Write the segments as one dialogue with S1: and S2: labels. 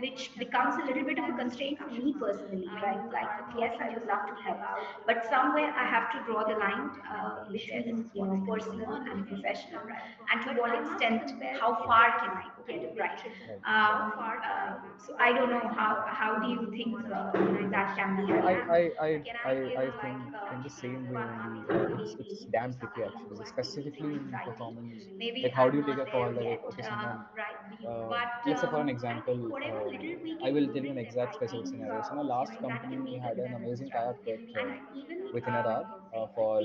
S1: which becomes a little bit of a constraint for me personally, right? Like, yes, I would love to help, but somewhere I have to draw the line between, personal and professional, and to what extent, how far can I go, right? So I don't know how do you think that can be
S2: I,
S1: right?
S2: I, I, I think in the same way only. It's damn tricky actually, specifically in performance. Like, how do you take a call that okay, someone, let's say for an example, I will tell you an exact specific scenario. So, in our last company, we had an amazing tie-up within an hour for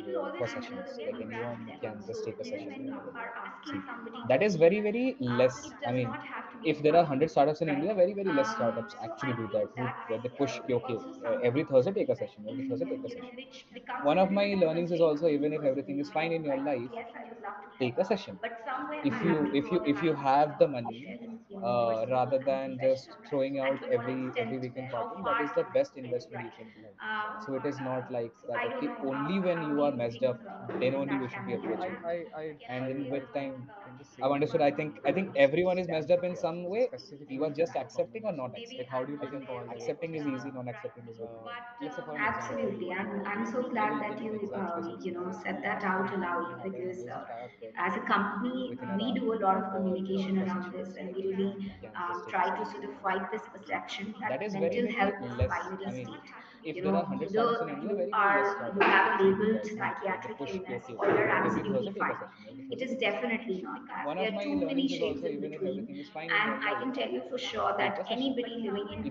S2: sessions. Like anyone can just take a session whenever they want. See, that is very very less. I mean, if there are 100 startups in India, very very less startups actually do that. Who where they push कि, okay, every Thursday take a session, every Thursday take a session. One of my learnings is also, even if everything is fine in your life, take a session. If you have the money, rather than just throwing out every weekend partying, that is the best investment you can do. So it is not like that okay, only when you are messed up, then only you should be approaching. And then with time, I've understood. I think everyone is messed up in some way. You are just accepting or not accepting. Like, how do you take a call? Accepting is easy, non accepting is very hard. Let's say for an example,
S1: Absolutely. I'm so
S2: I
S1: glad
S2: will tell
S1: that
S2: you an
S1: you
S2: exact specific scenario. So in
S1: said
S2: the
S1: that
S2: last
S1: out
S2: company, we
S1: aloud,
S2: had an
S1: because
S2: amazing tie-up
S1: as a company
S2: within an
S1: we
S2: hour
S1: do a lot of
S2: for
S1: communication around this,
S2: sessions.
S1: and
S2: Like
S1: we
S2: anyone
S1: really
S2: can just take a
S1: try to
S2: session
S1: sort of
S2: whenever they
S1: fight this
S2: want. See,
S1: perception
S2: that
S1: that
S2: is very
S1: mental
S2: very
S1: health is a
S2: less.
S1: binary
S2: I mean,
S1: state.
S2: if there are 100 startups in
S1: Either
S2: India, very very less
S1: you
S2: startups
S1: have a
S2: actually do
S1: labeled
S2: that. Who where they
S1: psychiatric
S2: push कि,
S1: illness,
S2: okay,
S1: or you're
S2: every Thursday
S1: absolutely
S2: take a
S1: fine.
S2: session, every
S1: It
S2: Thursday
S1: is
S2: take a session.
S1: definitely not that.
S2: One
S1: There
S2: of
S1: are
S2: my
S1: too many
S2: learnings is
S1: shades
S2: also,
S1: in
S2: even if
S1: between,
S2: everything is fine in
S1: and
S2: your
S1: I can
S2: life,
S1: tell you for sure
S2: take
S1: that
S2: a session.
S1: anybody living in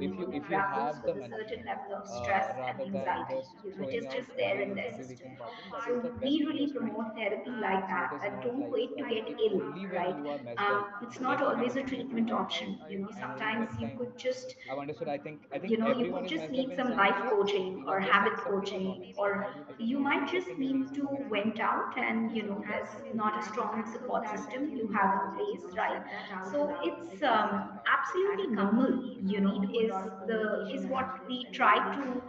S2: If you
S1: 2021
S2: have
S1: grapples
S2: the
S1: with a
S2: money,
S1: certain level of stress and
S2: rather than
S1: anxiety.
S2: just
S1: It
S2: throwing
S1: is
S2: out
S1: just there in their
S2: every
S1: system.
S2: weekend partying, that is
S1: So
S2: the
S1: we
S2: best
S1: really
S2: investment you
S1: promote
S2: can do.
S1: therapy like
S2: So it
S1: that.
S2: is
S1: That
S2: not
S1: don't
S2: like
S1: wait to
S2: that
S1: get
S2: okay,
S1: ill,
S2: only when
S1: right?
S2: you are messed up,
S1: It's not
S2: then only you
S1: always a
S2: should be
S1: treatment
S2: approaching.
S1: option.
S2: And then with
S1: Sometimes you
S2: time,
S1: could just,
S2: I've understood. I think
S1: you
S2: everyone
S1: could
S2: is
S1: just
S2: messed up
S1: need
S2: in
S1: some
S2: some
S1: life
S2: way.
S1: coaching
S2: You are
S1: or
S2: just
S1: habit
S2: accepting or not
S1: coaching,
S2: accepting.
S1: or
S2: How do you take a
S1: you
S2: call?
S1: might just
S2: Accepting is
S1: need
S2: easy,
S1: to
S2: non
S1: vent
S2: accepting
S1: out, and
S2: is
S1: as
S2: very
S1: not a
S2: hard.
S1: strong support system you have in place, right? So it's absolutely normal, is what we try to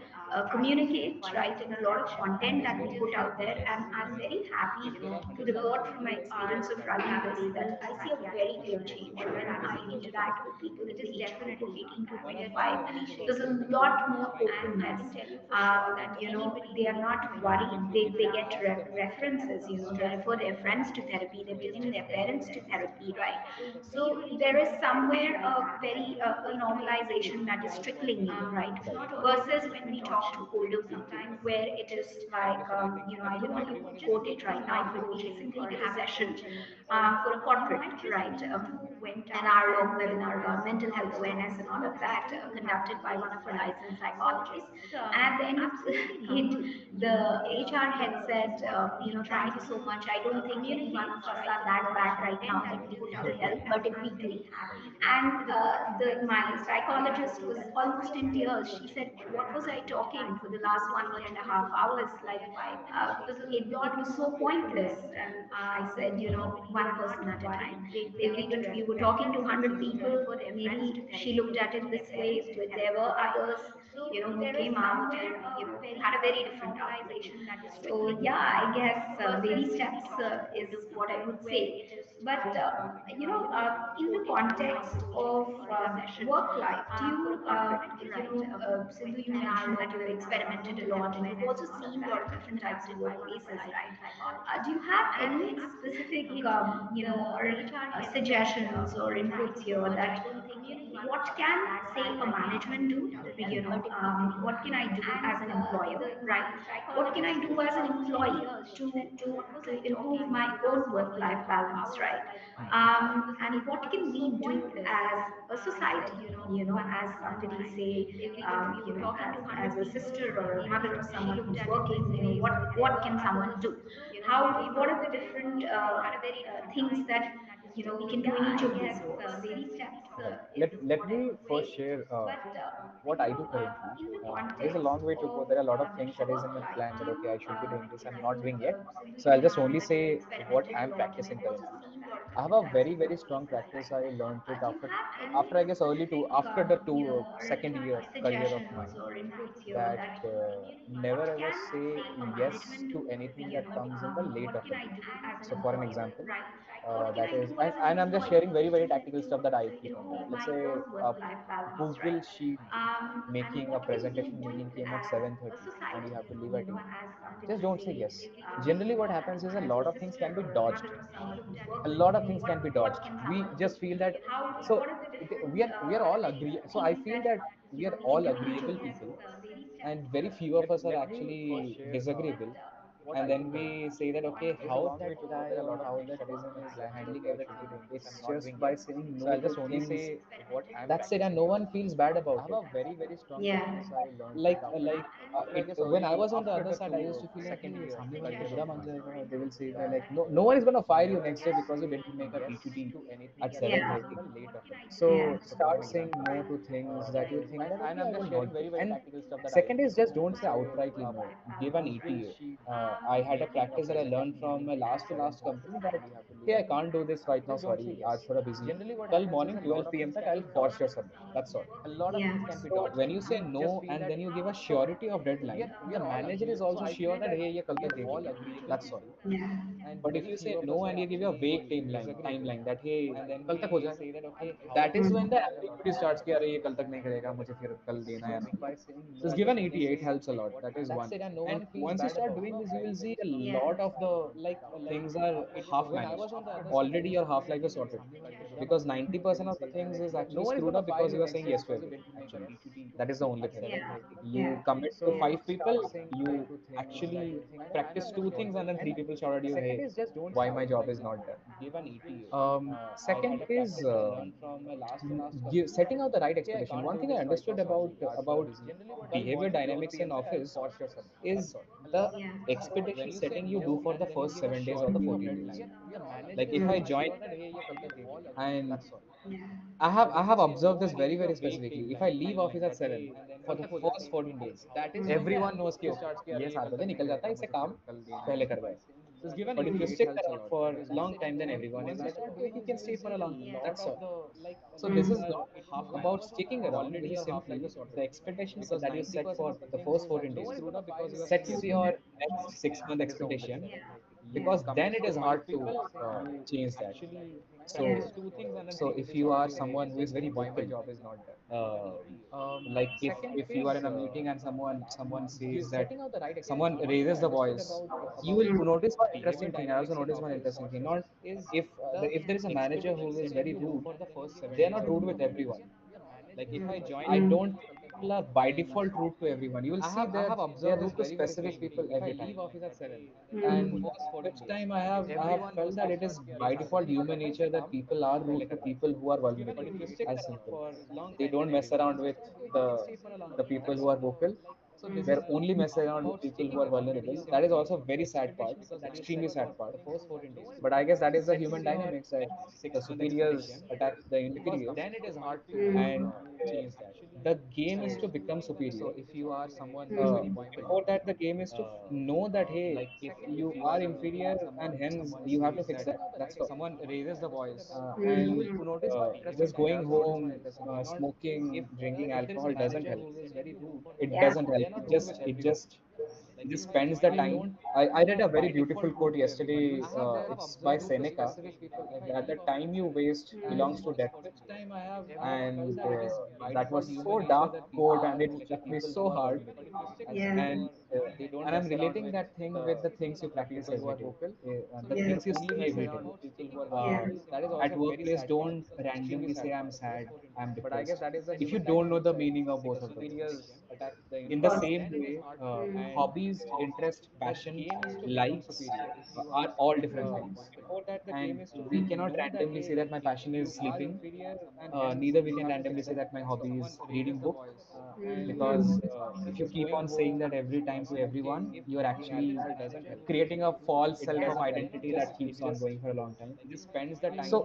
S1: communicate, right, in a lot of
S2: That
S1: content
S2: is
S1: that we
S2: very
S1: put
S2: very
S1: out there. And
S2: less. I
S1: I'm
S2: mean,
S1: very happy
S2: if there are
S1: to
S2: 100 startups
S1: report
S2: in
S1: from my
S2: India, very very
S1: experience
S2: less
S1: of
S2: startups
S1: running this
S2: actually do
S1: that
S2: that.
S1: I
S2: Who
S1: see a very
S2: push
S1: clear
S2: कि, okay,
S1: change when I
S2: every Thursday take a
S1: interact with
S2: session,
S1: people
S2: every
S1: in the
S2: Thursday
S1: age
S2: take a
S1: group
S2: session.
S1: of 18 to
S2: One of my
S1: 25.
S2: learnings is
S1: There's
S2: also,
S1: a
S2: even if
S1: lot
S2: everything is
S1: more
S2: fine in your life,
S1: openness. They are not worried.
S2: if
S1: They
S2: you
S1: get
S2: have the money,
S1: references. They refer their friends to therapy. They bring in their parents to
S2: take a
S1: therapy,
S2: session.
S1: right?
S2: Take a
S1: So
S2: session.
S1: there is somewhere a very a normalization that is trickling in, right? Versus when we talk to older people, where it is
S2: I've
S1: like,
S2: understood.
S1: I don't know, you
S2: Everyone
S1: could
S2: is
S1: quote
S2: messed up
S1: it
S2: in
S1: right
S2: some
S1: now,
S2: way.
S1: but we recently did a session for a
S2: You
S1: corporate, right? An hour-long webinar on mental health awareness and all of that, conducted by one of our licensed psychologists. And at the end of it, the HR head said, thank you so much. I don't think any one of us are that bad right now that we would have to help, but if we do. And my psychologist was almost in tears. She said, what was I talking for the last 1.5 hours? Like, it was so pointless. And I said, one person at a time. If we were talking to 100 people, maybe she looked at it this way, but there were others, who came out and, had a very different outlook. So yeah, I guess baby steps is what I would say. But in the context of work life, do you, Sindhu, you mentioned that you've experimented a lot and you've also seen a lot of different types of workplaces, right? Do you have any specific, or suggestions or inputs here that what can, say, a management do? What can I do as an employer, right? What can I do as an employee to improve my own work-life balance, right? And what can we do as a society, as somebody, say, as a sister or a mother of someone who's working, what can someone do? What are the different things that, we can do in each of these roles?
S2: Right. Let me first share what I do currently. There's a long way to go. There are a lot of things that is in my plan that okay, I should be doing this. I'm not doing yet. So I'll just only say what I'm practicing currently. I have a very very strong practice. I learned it after I guess early to after the second year career of mine, that never ever say yes to anything that comes in the late of the day. So for an example, That is, and I'm just sharing very, very tactical stuff that I keep on doing. Let's say Google Sheet making a presentation meeting came at 7:30 and you have to leave at 8. Just don't say yes. Generally, what happens is a lot of things can be dodged. A lot of things can be dodged. We just feel that, so we are all agree. So I feel that we are all agreeable people, and very few of us are actually disagreeable. And then we say that, okay, how that guy or how that person is handling everything, it's just by saying no to things. That's it, and no one feels bad about it.
S1: Yeah.
S2: When I was on the other side, I used to feel like, hey, सामने वाले को बुरा मान जाएगा. They will say that, like, no one is gonna fire you next day because you didn't make a PPT at
S1: Yeah.
S2: 7:30. So
S1: Yeah.
S2: start saying no to things that you think that, okay, I will not do. And second is, just don't say outrightly no. Give an ETA. I had a practice that I learned from my last to last company that, hey, I can't do this right now. Sorry, आज थोड़ा busy हूँ. कल morning 12 p.m. तक I'll for sure submit. That's all.
S1: Yeah.
S2: So when you say no and then you give a surety of deadline, the manager is also sure that, hey, ये कल तक दे देगा. That's all.
S1: Yeah.
S2: But if you say no and you give a vague timeline that, hey, कल तक हो जाएगा, that is when
S1: Mm.
S2: the ambiguity starts कि अरे ये कल तक नहीं करेगा, मुझे फिर कल देना या नहीं. Just give an ETA, it helps a lot. That is one. And once you start doing this, you will see a
S1: Yeah.
S2: lot of the things are half managed. Already your half life is sorted. Because 90% of the things is actually screwed up because you are saying yes to everything, actually. That is the only thing.
S1: Yeah. Yeah.
S2: You commit to
S1: Yeah.
S2: five people, you actually practice two things, and then three people shout at you, hey, why my job is not done. Second is setting out the right expectation. One thing I understood about behavior dynamics in office is the
S1: Yeah.
S2: expectation setting you do for the first 7 days or the 14 days. Like if I join and
S1: Yeah.
S2: I have observed this very, very specifically. If I leave office at 7 for the first 14 days, everyone knows कि okay, ये 7 बजे निकल जाता है, इससे काम पहले करवाए. But if you stick around for a long time, then everyone is like, okay, he can stay for a long time. That's all. So this is not about sticking around. This is simply the expectations that you set for the first 14 days sets your next 6 month expectation, because then it is hard to change that.
S1: Yeah.
S2: So if you are someone who is very vocal, uh, like if you are in a meeting and someone says that, someone raises the voice, you will
S1: Mm.
S2: notice one interesting thing. I also noticed one interesting thing. Not if if there is a manager who is very rude, they are not rude with everyone. I
S1: Mm.
S2: don't think people are by default rude to everyone. You will see that they are rude to specific people every time.
S1: Mm.
S2: And which time I have felt that it is by default human nature that people are rude to people who are vulnerable. As simple. They don't mess around with the the people who are vocal. They're only mess around with people who are vulnerable. That is also a very sad part, extremely sad part. But I guess that is the human dynamics, that the superiors attack the inferiors,
S1: Mm.
S2: and the game is to become superior. Before that, the game is to know that, hey, you are inferior and hence you have to fix that. That's all. And
S1: Mm.
S2: just going home, smoking, drinking alcohol doesn't help. It
S1: Yeah.
S2: doesn't help. It just spends the time. I read a very beautiful quote yesterday. It's by Seneca, that the time you waste belongs to death. And that was so dark quote, and it struck me so hard.
S1: Yeah.
S2: And and I'm relating that thing with the things you practice every day, the
S1: Yeah.
S2: things you say every day.
S1: Yeah.
S2: uh, at workplace, don't randomly say I'm sad, I'm depressed, if you don't know the meaning of both of the things.
S1: Of
S2: In the
S1: course.
S2: same way,
S1: Mm.
S2: hobbies, interest, passion, likes are all different things. And we cannot randomly say that my passion is sleeping. Neither we can randomly say that my hobby is reading book, because
S1: Mm.
S2: if you keep on saying that every time to everyone, you are actually creating a false self of identity that keeps on going for a long time. So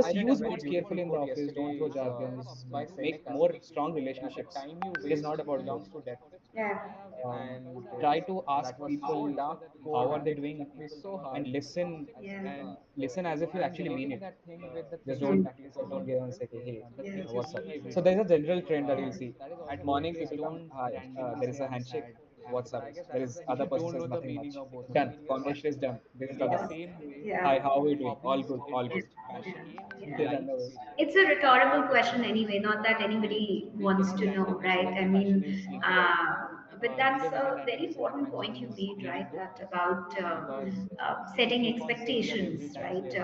S2: just use words carefully in the office. Don't throw jargons. Make more strong relationships. It is not about words.
S1: Yeah.
S2: Try to ask people how are they doing, and
S1: Yeah.
S2: listen as if you actually mean it. Just
S1: Mm.
S2: don't get on and say, hey,
S1: Yeah.
S2: what's up. So there's a general trend that you'll see. Morning people come, hi, there is a handshake. what's up? There is other person says nothing much. Done. Conversation is done. Based on
S1: Yes.
S2: that.
S1: Yeah.
S2: Hi, how are we doing? All good, all good. They
S1: Yeah.
S2: run away.
S1: It's a rhetorical question anyway, not that anybody wants to know, right? I mean, but that's a very important point you made, right? That about setting expectations, right?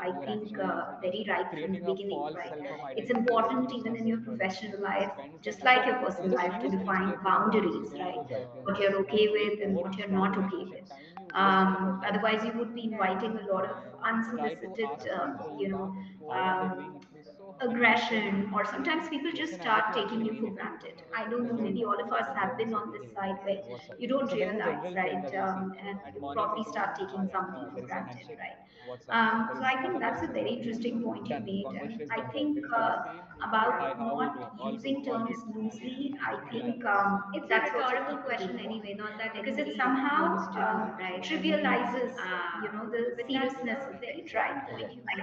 S1: I think very right from the beginning, right? It's important even in your professional life, just like your personal life, to define boundaries, right?
S2: Right.
S1: What you're okay with and what you're not okay with. Otherwise, you would be inviting a lot of unsolicited, um, aggression, or sometimes people just start taking you for granted. I don't know, maybe all of us have been on this side where you don't realize, right? And you probably start taking something for granted, right? So I think that's a very interesting point you made. And I think about not using terms loosely, I think that's also people do wrong, because it somehow trivializes, the seriousness of it, right? Like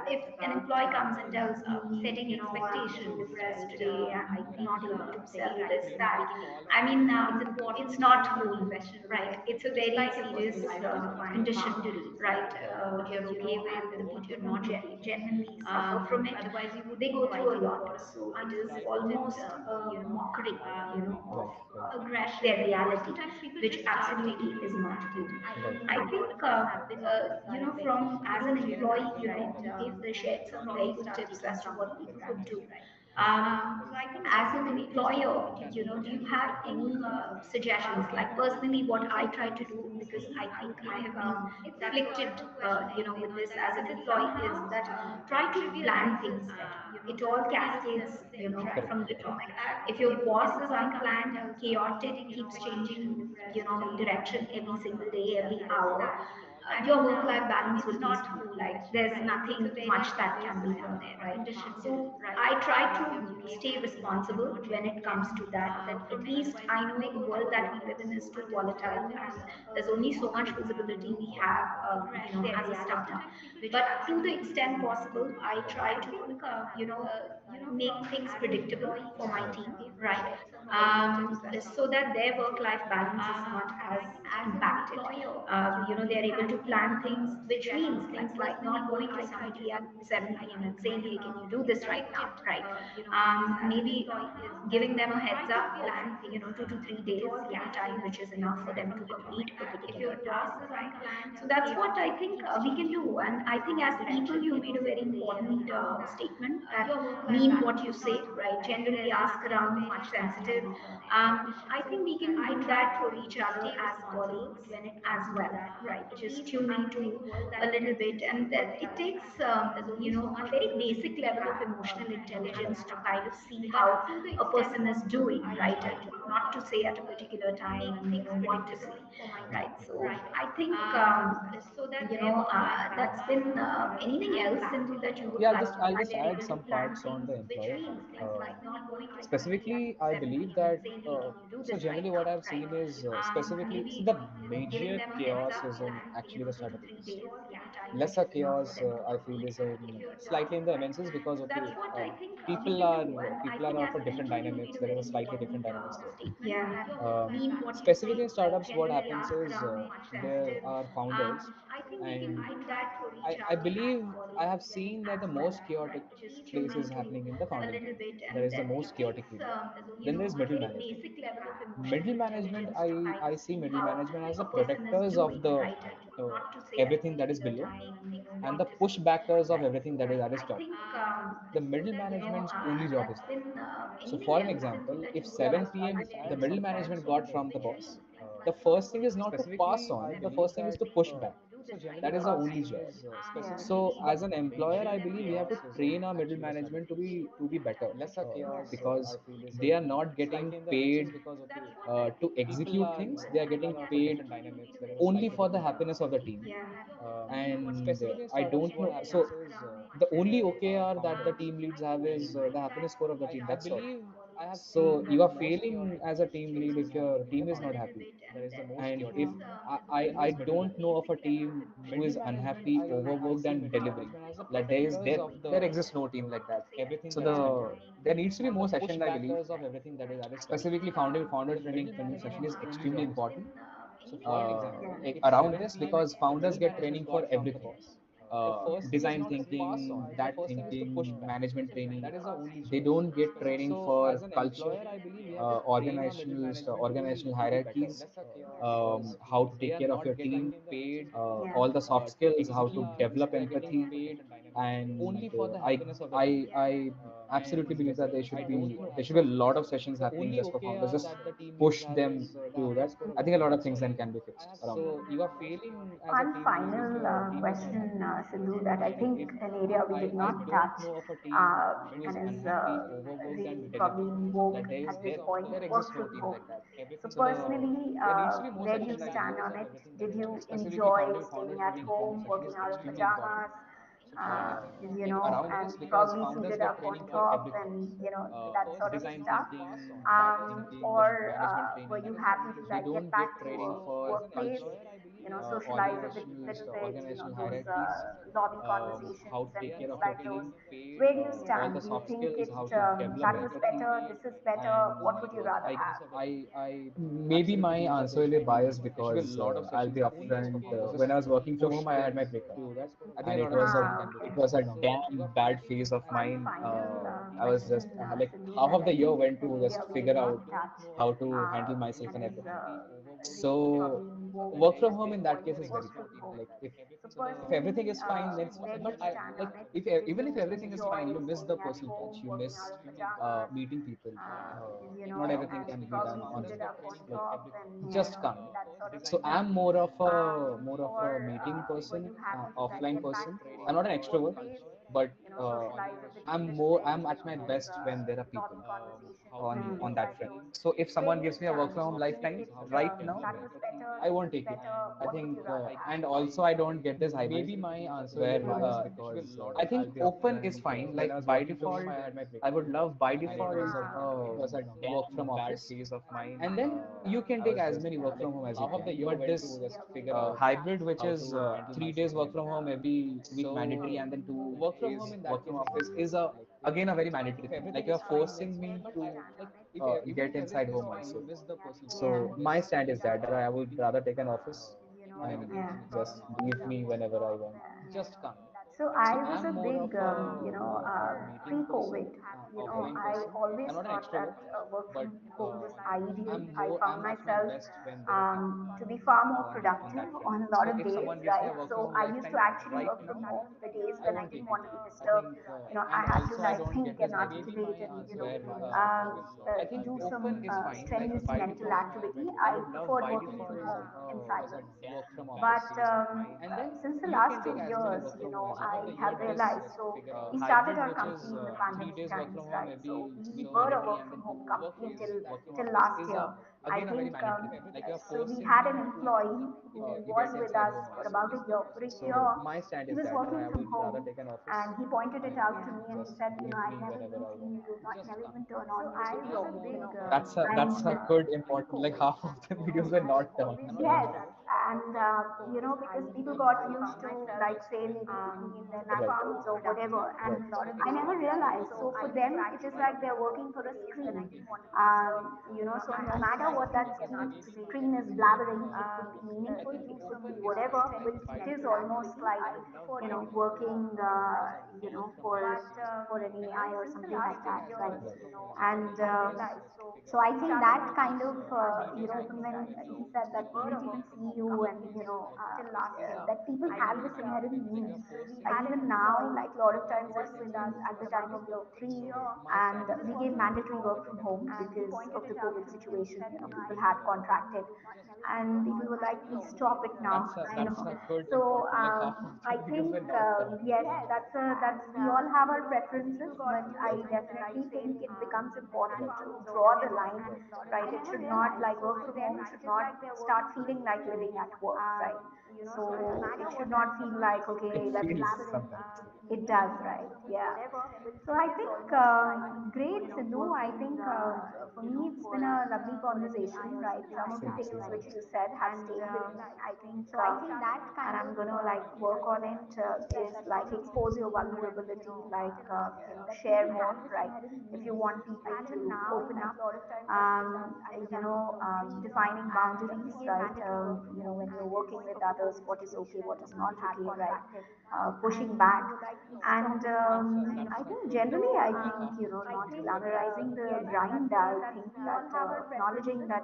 S1: if an employee comes and tells me, I'm so depressed today, I'm not able to sell this, that, I mean, it's not cool, right? It's a very serious condition, right? And the people who genuinely suffer from it, they go through a lot. So it is almost a mockery, of
S2: Right, right,
S1: their reality, which absolutely is not cool.
S2: right,
S1: I think, from as an employee, you've shared some very good tips as to what people could do. As an employer, do you have any suggestions? Like personally, what I try to do, because I think I have been afflicted, with this as an employee, is that try to plan things better. It all cascades,
S2: correct,
S1: from the
S2: correct,
S1: top. If your boss is unplanned, chaotic, keeps changing, direction every single day, every hour, your work-life balance will be skewed. Like there's nothing much that can be done there, right? So I try to stay responsible when it comes to that. That at least I know the world that we live in is too volatile, and there's only so much visibility we have, as a startup. But to the extent possible, I try to, you know, make things predictable for my
S2: right,
S1: team, right? So that their work-life balance is not as impacted. They're able to plan things, which means things like not going to somebody at 7 p.m. and saying, "Hey, can you do this right now?" Right? Maybe giving them a heads up of 2 to 3 days lead time, which is enough for them to complete a particular task, right? So that's what I think we can do. And I think as people, you made a very important statement, that mean what you say, right? Generally ask around, much sensitive. I think we can do that for each other as colleagues as well, right? Just tune into a little bit, and that it takes, a very basic level of emotional intelligence to kind of see how a person is doing, right? Not to say at a particular time and what to say, right? So I think, that's been, anything else, Sindhu, that you would
S2: Yeah,
S1: like to
S2: I'll
S1: add
S2: just
S1: there?
S2: add some parts on the employer part. Specifically, I believe that so generally what I've seen is specifically, see, the major chaos is in actually the startup ecosystem. Lesser chaos, I feel, is in slightly in the MNCs, because okay, people are people are of a different dynamics. There is a slightly different dynamics there.
S1: Yeah.
S2: Specifically in startups, what happens is there are founders, and I believe I have seen that the most chaotic place is happening in the founding team. That is the most chaotic period. Then there's middle management. Middle management, I see middle management as the protectors of the uh, everything that is below, and the pushbackers of everything that is top. The middle management's only job is that. So, for an example, if 7 p.m. the middle management got from the boss, the first thing is not to pass on, the first thing is to push back. That is the only job.
S1: Yeah.
S2: So, as an employer, I believe we have to train our middle management to be better, because they are not getting paid to execute things. They are getting paid only for the happiness of the team.
S1: Yeah.
S2: And I don't know. So the only OKR that the team leads have is the happiness score of the team. That's all. So you are failing as a team lead if your team is not happy. And if I don't know of a team who is unhappy, overworked, and delivering. Like there exists no team like that. So there needs to be more sessions, I believe. Specifically, founder training session is extremely important around this, because founders get training for everything. Design thinking, that thinking, management training. They don't get training for culture, organizational hierarchies, how to take care of your team, all the soft skills, how to develop empathy. And I absolutely believe that there should be a lot of sessions happening just for founders. Just push them to that. I think a lot of things then can be fixed around that.
S1: One final question, Sindhu, that I think an area we did not touch and is really probably invoked at this point, work from home. So personally, where do you stand on it? Did you enjoy staying at home, working out of pajamas, and probably suited up on top and, that sort of stuff? Or were you happy to like get back to a workplace, socialize a little bit, those lobby conversations and things like those? Where do you stand? Do you think that was better? This is better? What would you rather have?
S2: Maybe my answer will be biased because I'll be upfront. When I was working from home, I had my breakup, and
S1: Okay.
S2: it was a damn bad phase of
S1: One
S2: mine.
S1: final
S2: I was just
S1: question,
S2: like
S1: Sindhu,
S2: half
S1: that
S2: of
S1: I
S2: the year
S1: think
S2: went
S1: an
S2: to
S1: area
S2: just
S1: we did
S2: figure
S1: not
S2: out
S1: touch
S2: how to handle myself
S1: and
S2: and
S1: is
S2: everything.
S1: really
S2: So
S1: probably invoked
S2: work from
S1: at
S2: home
S1: this
S2: in that
S1: point,
S2: case is very
S1: work
S2: fine.
S1: from home.
S2: Like
S1: So
S2: if everything
S1: personally,
S2: is fine, then it's
S1: where
S2: fine.
S1: do
S2: But
S1: you
S2: I
S1: stand
S2: like
S1: on it?
S2: if
S1: Did
S2: even if
S1: you
S2: everything is fine,
S1: enjoy
S2: you miss the
S1: staying at
S2: personal touch.
S1: home,
S2: You
S1: working
S2: miss
S1: out of pajamas,
S2: meeting people. Not everything
S1: and
S2: can be done
S1: probably
S2: on
S1: suited
S2: Zoom.
S1: up on
S2: Like
S1: top and,
S2: just come.
S1: that sort of
S2: So
S1: stuff?
S2: I'm more of a
S1: Or
S2: meeting
S1: were
S2: person,
S1: you happy to like
S2: offline
S1: get back
S2: person.
S1: to
S2: I'm
S1: a
S2: not an extrovert,
S1: workplace,
S2: but
S1: socialize a little bit,
S2: I'm at my
S1: those
S2: best when there are people
S1: lobby conversations and
S2: on
S1: things
S2: that
S1: like
S2: front.
S1: those?
S2: So if
S1: Where
S2: someone
S1: do you
S2: gives me a work
S1: stand?
S2: from
S1: Do
S2: home
S1: you think
S2: lifetime right now,
S1: that was better?
S2: I
S1: This
S2: won't
S1: is
S2: take it.
S1: better?
S2: I
S1: What would
S2: think,
S1: you rather have?
S2: and also I don't get this hybrid where I think open is fine. Like by default, I would love by default work from office, and then you can take as many work from home as you can. But this hybrid, which is 3 days work from home every week mandatory, and then 2 days work from office, is again a very mandatory thing. Like you're forcing me to get inside home also.
S1: Yeah.
S2: So my stand is that I would rather take an office and
S1: Yeah.
S2: just leave me whenever I want.
S1: So I was a big, pre-COVID,
S2: Okay.
S1: I always thought that work from home was ideal. I found myself to be far more productive on a lot of days, right? So I used to actually work from home the days when I didn't want to be disturbed. I had to like think and articulate and, do some strenuous mental activity. I preferred working from home in silence. But since the last 2 years, I have realized. So we started our company in the pandemic times, right? So we were a work from home company till last year. I think so. We had an employee who was with us for about a year. For a year, he was working from home, and he pointed it out to me, and he said, I've never even seen you, not never even turn on your video,
S2: That's a
S1: and
S2: good important. Like half of the videos were not done.
S1: yes, and because people got used to like say maybe being in their
S2: Right.
S1: laptops or whatever, and I never realized. So for them, it is like they're working for a screen. So no matter what that screen is blabbering, it could be meaningful, it could be whatever, but it is almost like working, for an AI or something like that, right? And so I think that kind of, even when he said that we didn't even see you, and that people have this inherent need. Like even now, like a lot of times, especially at the time of year 3, and we gave mandatory work from home because of the COVID situation. People had contracted, and people were like, "Please stop it now." So I think yes, that's we all have our preferences, but I definitely think it becomes important to draw the line, right? It should not like work from home should not start feeling like living at work, right? So it should not feel like,
S2: It
S1: okay,
S2: feels sometimes.
S1: It does, right? Yeah. So I think great, Sidhu. I think for me it's been a lovely conversation, right? Some of the
S2: Same,
S1: things
S2: same
S1: which
S2: here.
S1: you said have stayed with me. I think, and I'm gonna like work on it. Is like expose your vulnerability, like share more, right? If you want people to open up, defining boundaries, right? When you're working with others, what is okay, what is not okay, right? Pushing back. And I think generally, I think, not glamorizing the grind, I think that acknowledging that,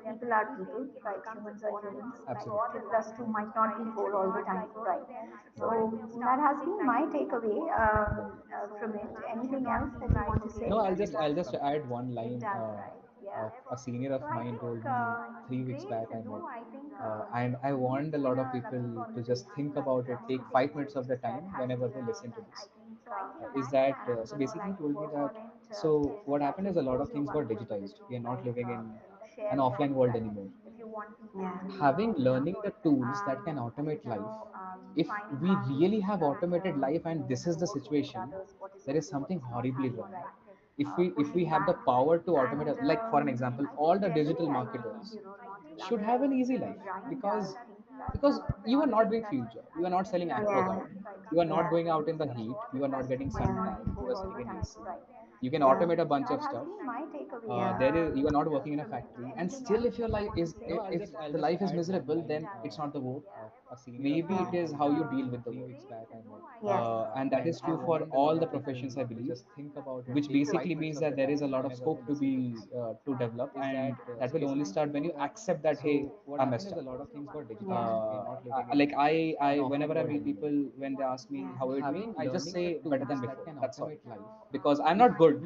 S1: people are people, right? Humans are humans.
S2: Absolutely.
S1: 2 plus 2 might not be 4 all the time, right? So that has been my takeaway from it. Anything else that you want to say?
S2: No, I'll just add one
S1: It
S2: line.
S1: does, right? Yeah.
S2: A senior
S1: So
S2: of
S1: I
S2: mine
S1: think
S2: told me 3 weeks
S1: great,
S2: back I
S1: Sidhu.
S2: met,
S1: I think
S2: and I
S1: for me
S2: want a
S1: it's
S2: lot
S1: been
S2: of
S1: a lovely
S2: people to just
S1: conversation,
S2: think
S1: right?
S2: about it.
S1: Some of
S2: Take
S1: the things
S2: 5 minutes
S1: which
S2: of
S1: you
S2: the
S1: said
S2: time
S1: have
S2: whenever
S1: stayed
S2: they
S1: with
S2: listen to
S1: me. I
S2: this.
S1: think
S2: Is that
S1: and I'm
S2: so?
S1: gonna
S2: Basically, he
S1: like
S2: told me
S1: work
S2: that
S1: on it.
S2: so
S1: Is
S2: what
S1: like
S2: happened is a lot
S1: expose
S2: of
S1: your
S2: things got digitized.
S1: vulnerability,
S2: We are not
S1: like
S2: living in an
S1: share more,
S2: offline world
S1: right?
S2: anymore.
S1: If you want people
S2: Yeah.
S1: to
S2: Having
S1: open up,
S2: learning the tools that can automate life, if
S1: defining
S2: we really
S1: boundaries,
S2: have
S1: right?
S2: automated life and
S1: When
S2: this is
S1: you're
S2: the
S1: working with
S2: situation,
S1: others, what is
S2: there is
S1: okay, what
S2: something
S1: is not
S2: horribly
S1: okay,
S2: wrong.
S1: right?
S2: If we
S1: Pushing
S2: have the
S1: back.
S2: power to automate
S1: And
S2: it, like for an example,
S1: I
S2: all
S1: think
S2: the
S1: generally,
S2: digital
S1: I think,
S2: marketers
S1: not
S2: should have an
S1: glamorizing
S2: easy
S1: the
S2: life,
S1: grind, I
S2: because
S1: think that
S2: because you are not
S1: acknowledging
S2: doing
S1: that
S2: field job, you are not selling
S1: yeah,
S2: aquaguard, you are not
S1: yeah,
S2: going out in the heat, you are not getting sun
S1: yeah,
S2: tan, you are
S1: all
S2: sitting
S1: the
S2: in
S1: time,
S2: AC.
S1: right?
S2: You can
S1: Yeah,
S2: automate a bunch
S1: that
S2: of
S1: has
S2: stuff.
S1: been my takeaway
S2: There is, you are not working in a
S1: from it.
S2: factory, and
S1: Anything
S2: still
S1: else
S2: if your
S1: that you
S2: life
S1: want to
S2: is,
S1: say?
S2: if the life is miserable, then it's not the work. Maybe it is how you deal with the work.
S1: Yes,
S2: And that is true for all the professions, I believe, which basically means that there is a lot of scope to be to develop, and that will only start when you accept that, hey, I messed up.
S1: yeah,
S2: Like I whenever I meet people, when they ask me
S1: yeah,
S2: how are you doing, I just say better than before. That's all, because I'm not good,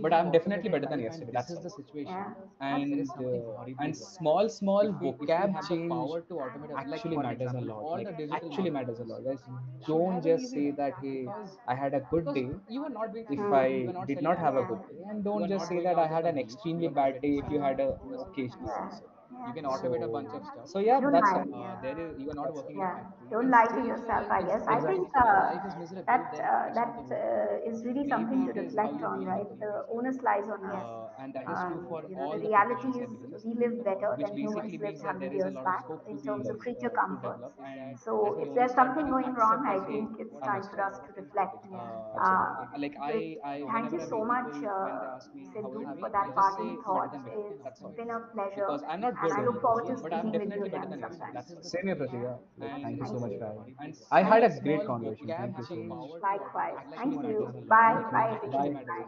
S2: but I'm definitely better than yesterday. That's all.
S1: yeah,
S2: And small vocab change actually matters a lot. Like actually matters a lot, guys. Don't just say that, hey, I had a good day if I did not have a
S1: yeah,
S2: good day, and don't just say that I had an extremely bad day if you had a occasional day.
S1: yeah, yeah.
S2: So yeah,
S1: Don't
S2: that's
S1: lie.
S2: it. That's it.
S1: Yeah, don't lie to yourself, I guess. I think
S2: Exactly.
S1: that is really something to reflect on, right? The onus lies on us. The reality is we live better than humans lived 100 years back in terms of
S2: Right.
S1: creature comforts. So if there's something going wrong, I think it's time for us to reflect.
S2: Absolutely.
S1: Uh, with, Thank you so much, Sidhu, for that parting thought. It's been a pleasure, and I look forward to speaking with you again sometime.
S2: Same here, Pratika. Like, thank you so
S1: Thank
S2: much
S1: you.
S2: for having me. I
S1: Thank
S2: had a
S1: you.
S2: great conversation. Thank you so much.
S1: Likewise. Thank you. Bye.
S2: Thank you.
S1: Bye,
S2: Bye.
S1: everyone. Bye.
S2: Bye.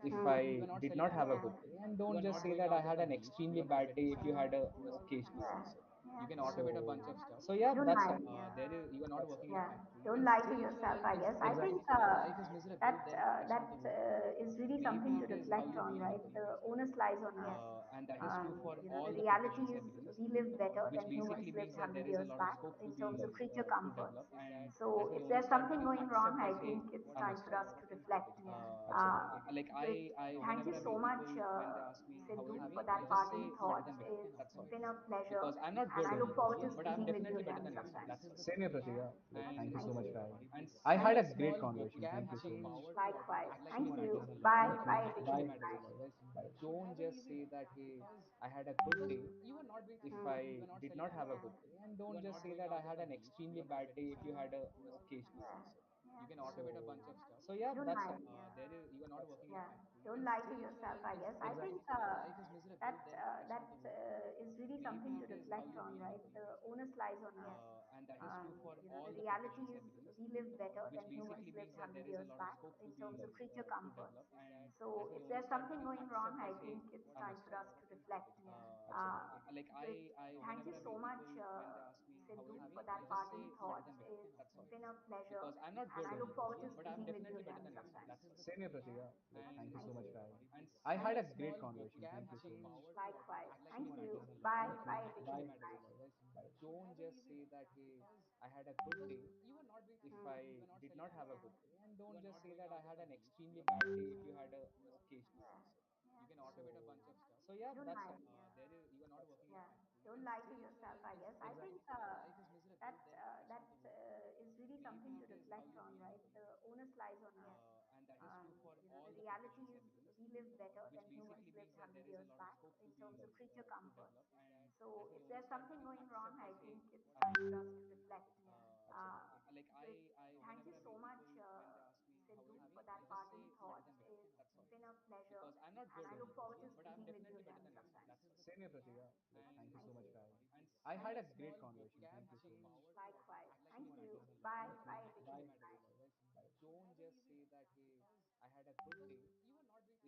S2: If
S1: Hmm.
S2: I did not have a
S1: Yeah.
S2: good day, and don't just say that I had an extremely bad day if you had a occasional day.
S1: Yeah. Yeah.
S2: So yeah,
S1: Don't
S2: that's
S1: lie.
S2: it. That's it.
S1: Yeah. Don't lie to yourself, I guess. I think
S2: Exactly.
S1: that is really something to reflect on, right? The onus lies on us. The reality is we live better than humans lived 100 years back in terms of
S2: Right.
S1: creature comforts. So if there's something going wrong, I think it's time for us to reflect.
S2: Absolutely.
S1: Uh, with, Thank you so much, Sidhu, for that parting thought. It's been a pleasure, and I look forward to speaking with you again sometime.
S2: Same here, Pratika. Like, thank you
S1: Thank
S2: so much
S1: you.
S2: for having me. I had a great conversation. Thank you so much.
S1: Likewise. Thank you. Bye.
S2: Thank you.
S1: Bye,
S2: Bye.
S1: everyone. Bye.
S2: Bye.
S1: Hmm. Yeah.
S2: So yeah,
S1: Don't
S2: that's
S1: lie.
S2: it. That's it.
S1: Yeah. Don't lie to yourself, I guess. I think
S2: Exactly.
S1: that is really something to reflect on, right? The onus lies on us. The reality is we live better than humans lived 100 years back in terms of
S2: Right.
S1: creature comforts. So if there's something going wrong, I think it's time for us to reflect.
S2: Absolutely.
S1: Uh, with, Thank you so much, Sidhu, for that parting thought. It's been a pleasure, and I look forward to speaking with you again sometime.
S2: Same here, Pratika. Like, thank you
S1: Thank
S2: so much
S1: you.
S2: for having me. I had a great conversation. Thank you so much.
S1: Likewise. Thank you. Bye.
S2: Thank you.
S1: Bye,
S2: Bye.
S1: everyone. Bye.
S2: Bye.
S1: Hmm. Yeah.
S2: So yeah,
S1: Don't
S2: that's it.
S1: lie.
S2: That's it.
S1: Yeah. Don't lie to yourself, I guess. I think
S2: Exactly.
S1: That is really something to
S2: maybe it is how
S1: reflect
S2: you
S1: on,
S2: behave,
S1: right? The onus lies on us.
S2: and that is true for
S1: The
S2: all the
S1: reality
S2: professions
S1: is
S2: and roles,
S1: we live better
S2: which
S1: than humans
S2: basically means
S1: lived
S2: that there
S1: 100
S2: is a
S1: years
S2: lot of
S1: back
S2: scope to
S1: in
S2: be
S1: terms of creature
S2: to
S1: comforts.
S2: develop. And
S1: So
S2: as we
S1: if
S2: only
S1: there's
S2: start
S1: something
S2: to
S1: going wrong,
S2: accept
S1: I
S2: that, hey,
S1: think it's
S2: I'm
S1: time
S2: not
S1: for us
S2: good,
S1: to reflect.
S2: uh,
S1: Uh,
S2: like I
S1: Thank
S2: whenever
S1: you
S2: I
S1: so
S2: meet
S1: much,
S2: people when they ask me how are you
S1: Sindhu, for
S2: doing, I
S1: that
S2: just
S1: parting
S2: say better
S1: thought.
S2: than before. That's all.
S1: It's been a pleasure,
S2: Because I'm not
S1: and
S2: good,
S1: I look forward to
S2: but I'm
S1: speaking with you
S2: definitely better
S1: again
S2: than
S1: sometime.
S2: yesterday.
S1: soon.
S2: That's
S1: Yeah,
S2: the
S3: Same here,
S2: thing.
S3: Pratika. Like,
S2: And
S3: thank you so
S1: thank
S3: much
S1: you.
S3: for having me.
S2: and
S3: I had
S2: small
S3: a great
S2: small
S3: conversation.
S2: vocab
S3: Thank you so much.
S2: change
S1: Likewise.
S2: actually
S1: Thank
S2: matters
S1: you.
S2: a lot.
S1: Bye.
S3: Thank you.
S1: Bye,
S2: Actually
S3: Bye.
S1: Digit.
S2: matters a lot.
S3: Bye.
S2: Don't just say that, hey, I had a good day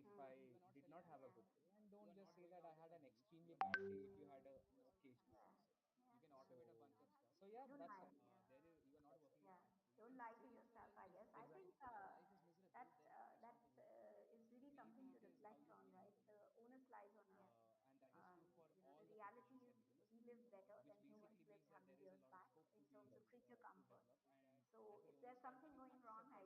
S2: if I did not have a good day, and don't just say that I had an extremely bad day if you had a an occasional
S1: Yeah.
S2: good day.
S1: Yeah.
S2: So yeah,
S1: Don't
S2: that's
S1: lie.
S2: all. That's
S1: Yeah. Don't lie to yourself, I guess. I think
S2: exactly.
S1: that is really something to reflect on, right? The onus lies on us. The reality is we live better than humans lived 100 years back in terms of
S3: Right.
S1: creature comforts. So if there's something going wrong, I